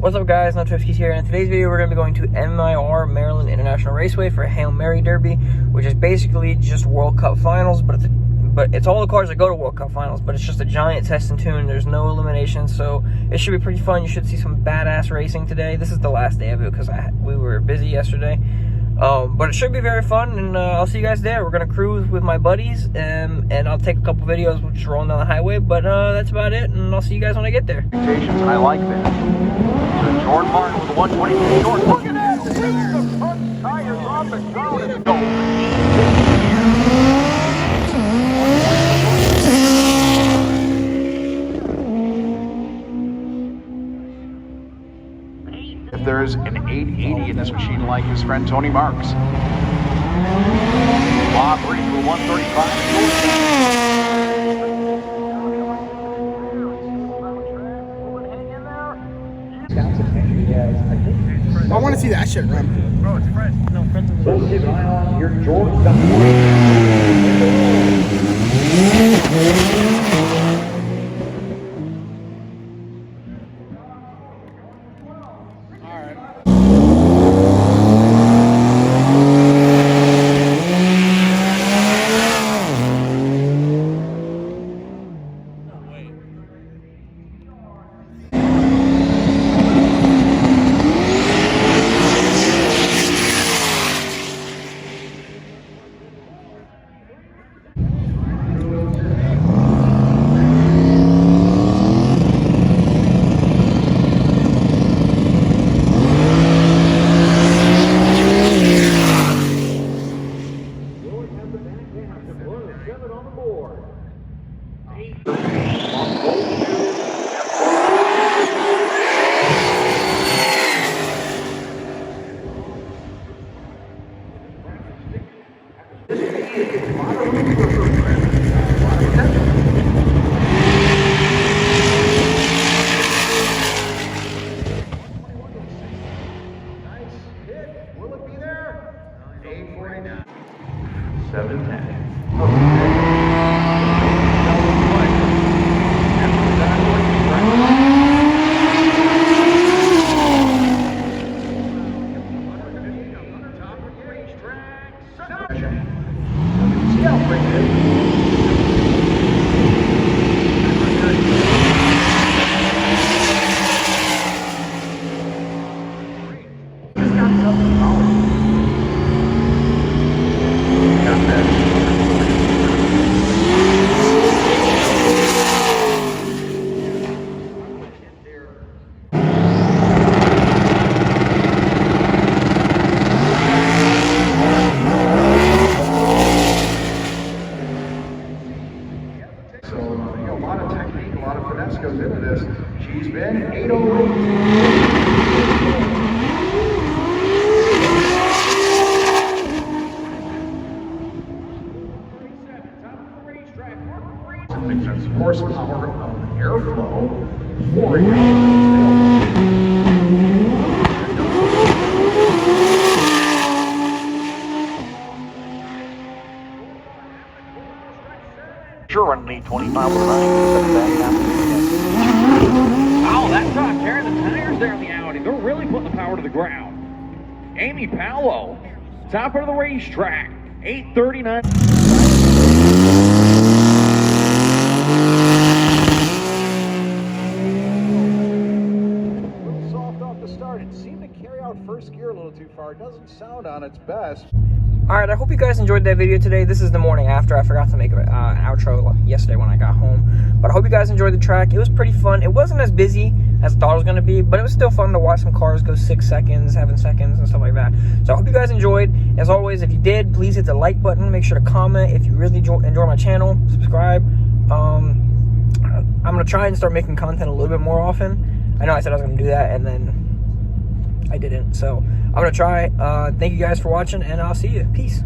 What's up, guys? Notwifskies here, and in today's video we're going to be going to MIR, Maryland International Raceway, for a Hail Mary Derby, which is basically just World Cup Finals, but it's all the cars that go to World Cup Finals, but it's just a giant test and tune. There's no elimination, so it should be pretty fun. You should see some badass racing today. This is the last day of it because we were busy yesterday. But it should be very fun, and I'll see you guys there. We're going to cruise with my buddies, and I'll take a couple videos just rolling down the highway, but that's about it, and I'll see you guys when I get there. And I like that. So Jordan Martin with the 123 short. Look at that! The front tires off the ground and go. If there's an 880 in this machine like his friend Tony Marks. Bob Reed with 135. I want to see that shit run. Bro, it's Fred. No, Fred's in So keep an eye on your Jordan. Goes into this. She's been 808. Horsepower of airflow. 4 Currently 25 Oh, that truck carrying the tires there in the Audi. They're really putting the power to the ground. Amy Powell, top of the racetrack, 8:39. A little soft off the start. It seemed to carry out first gear a little too far. It doesn't sound on its best. Alright, I hope you guys enjoyed that video today. This is the morning after. I forgot to make an outro yesterday when I got home. But I hope you guys enjoyed the track. It was pretty fun. It wasn't as busy as I thought it was going to be, but it was still fun to watch some cars go 6 seconds, 7 seconds, and stuff like that. So I hope you guys enjoyed. As always, if you did, please hit the like button. Make sure to comment if you really enjoy my channel. Subscribe. I'm going to try and start making content a little bit more often. I know I said I was going to do that, and then I didn't. So I'm going to try. Thank you guys for watching, and I'll see you. Peace.